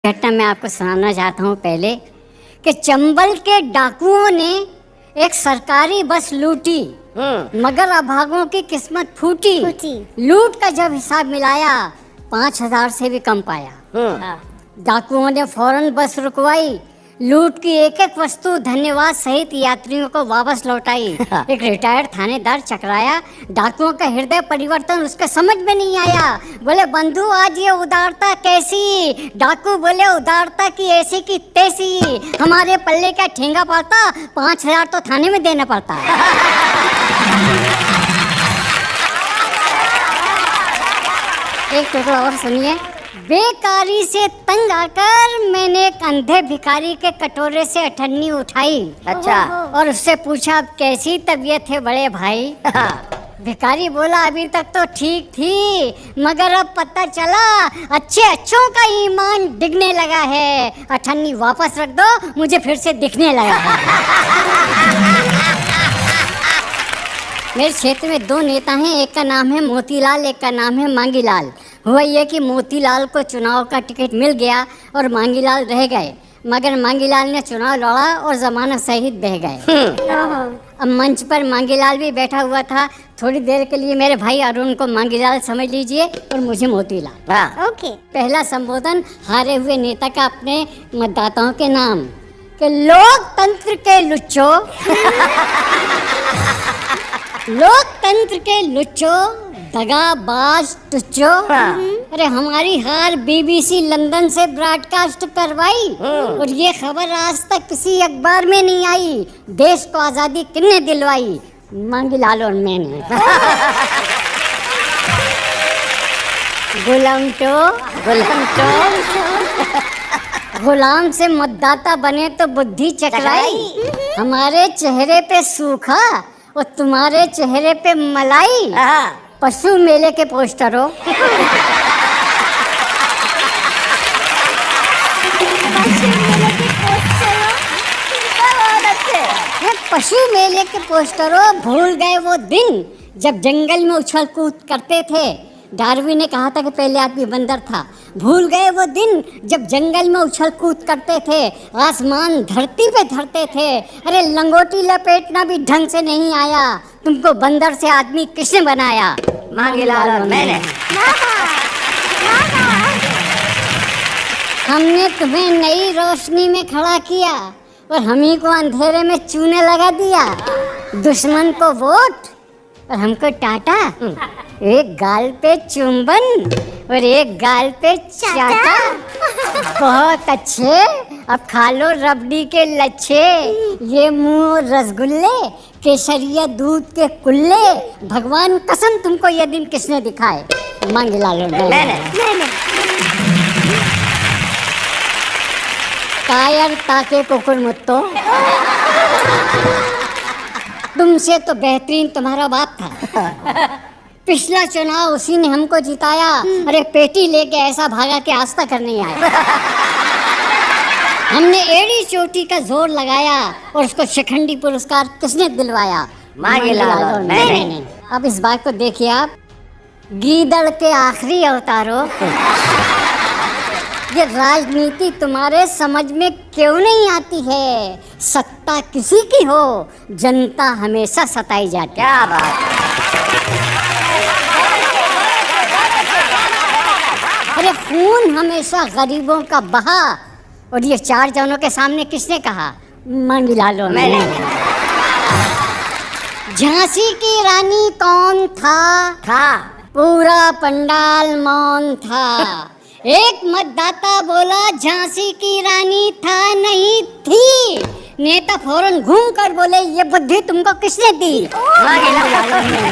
घटना मैं आपको सुनाना चाहता हूँ पहले कि चंबल के डाकुओं ने एक सरकारी बस लूटी मगर अभागों की किस्मत फूटी। लूट का जब हिसाब मिलाया 5,000 से भी कम पाया। डाकुओं ने फौरन बस रुकवाई, लूट की एक एक वस्तु धन्यवाद सहित यात्रियों को वापस लौटाई। एक रिटायर्ड थानेदार चकराया, डाकुओं का हृदय परिवर्तन उसके समझ में नहीं आया। बोले बंधु आज ये उदारता कैसी? डाकू बोले उदारता की ऐसी की तैसी, हमारे पल्ले का ठेंगा पड़ता, 5,000 तो थाने में देना पड़ता। एक टुकड़ा और सुनिए। बेकारी से तंग आकर मैंने एक अंधे भिखारी के कटोरे से अठन्नी उठाई। अच्छा। और उससे पूछा अब कैसी तबीयत है बड़े भाई? भिखारी बोला अभी तक तो ठीक थी मगर अब पता चला अच्छे अच्छों का ईमान डिगने लगा है। अठन्नी वापस रख दो, मुझे फिर से दिखने लगा है। मेरे क्षेत्र में दो नेता हैं, एक का नाम है मोतीलाल, एक का नाम है मांगीलाल। हुआ ये कि मोतीलाल को चुनाव का टिकट मिल गया और मांगीलाल रह गए, मगर मांगीलाल ने चुनाव लड़ा और जमानत सहित बह गए। अब मंच पर मांगीलाल भी बैठा हुआ था। थोड़ी देर के लिए मेरे भाई अरुण को मांगीलाल समझ लीजिए और मुझे मोतीलाल। ओके। पहला संबोधन हारे हुए नेता का अपने मतदाताओं के नाम कि लोकतंत्र के लुच्चो, लोकतंत्र के लुच्चो, दगाबाज टुच्चो। अरे हमारी हार बीबीसी लंदन से ब्रॉडकास्ट करवाई और ये खबर आज तक किसी अखबार में नहीं आई। देश को आजादी किसने दिलवाई? मांगीलाल और मैंने। गुलाम गुलाम से मतदाता बने तो बुद्धि चकराई। हमारे चेहरे पे सूखा और तुम्हारे चेहरे पे मलाई। पशु मेले के पोस्टरों, पशु मेले के पोस्टरों, भूल गए वो दिन जब जंगल में उछल कूद करते थे। डार्विन ने कहा था कि पहले आदमी बंदर था। भूल गए वो दिन जब जंगल में उछल कूद करते थे, आसमान धरती पे धरते थे। अरे लंगोटी लपेटना भी ढंग से नहीं आया, तुमको बंदर से आदमी किसने बनाया? मांगीलाल और मैंने। हमने तुम्हें नई रोशनी में खड़ा किया और हम ही को अंधेरे में चूने लगा दिया। दुश्मन को वोट और हमको टाटा, एक गाल पे चुंबन और एक गाल पे चाटा। बहुत अच्छे, अब खा लो रबड़ी के लच्छे, ये मुंह रसगुल्ले, केसरिया दूध के कुल्ले। भगवान कसम तुमको ये दिन किसने दिखाए? मांगीलाल और मैंने। कायर ताके कुकुर मुत्तो, तुमसे तो बेहतरीन तुम्हारा बाप था। पिछला चुनाव उसी ने हमको जिताया। अरे पेटी लेके ऐसा भागा कि आज तक नहीं आया। हमने एड़ी चोटी का जोर लगाया और उसको शिखंडी पुरस्कार किसने दिलवाया? मांगीलाल और मैंने। अब इस बात को देखिए आप, गीदड़ के आखिरी अवतारों, ये राजनीति तुम्हारे समझ में क्यों नहीं आती है? सत्ता किसी की हो, जनता हमेशा सताई जाती। क्या बात। अरे खून हमेशा गरीबों का बहा और ये चार जनों के सामने किसने कहा? मांगीलाल और मैंने। झांसी की रानी कौन था? पूरा पंडाल मौन था। एक मतदाता बोला झांसी की रानी था नहीं थी। नेता फौरन घूम कर बोले ये बुद्धि तुमको किसने दी? मांगीलाल और मैंने।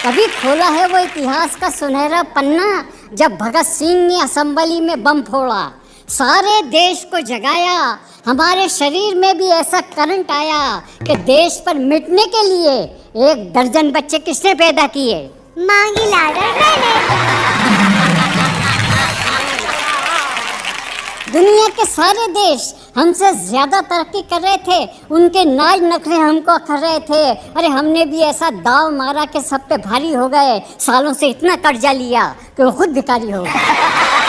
कभी खोला है वो इतिहास का सुनहरा पन्ना जब भगत सिंह ने असेंबली में बम फोड़ा, सारे देश को जगाया। हमारे शरीर में भी ऐसा करंट आया कि देश पर मिटने के लिए 1 दर्जन बच्चे किसने पैदा किए? मांगीलाल और मैंने। दुनिया के सारे देश हमसे ज्यादा तरक्की कर रहे थे, उनके नाज नखरे हमको कर रहे थे। अरे हमने भी ऐसा दाव मारा कि सब पे भारी हो गए, सालों से इतना कर्जा लिया कि वो खुद भिखारी हो गए।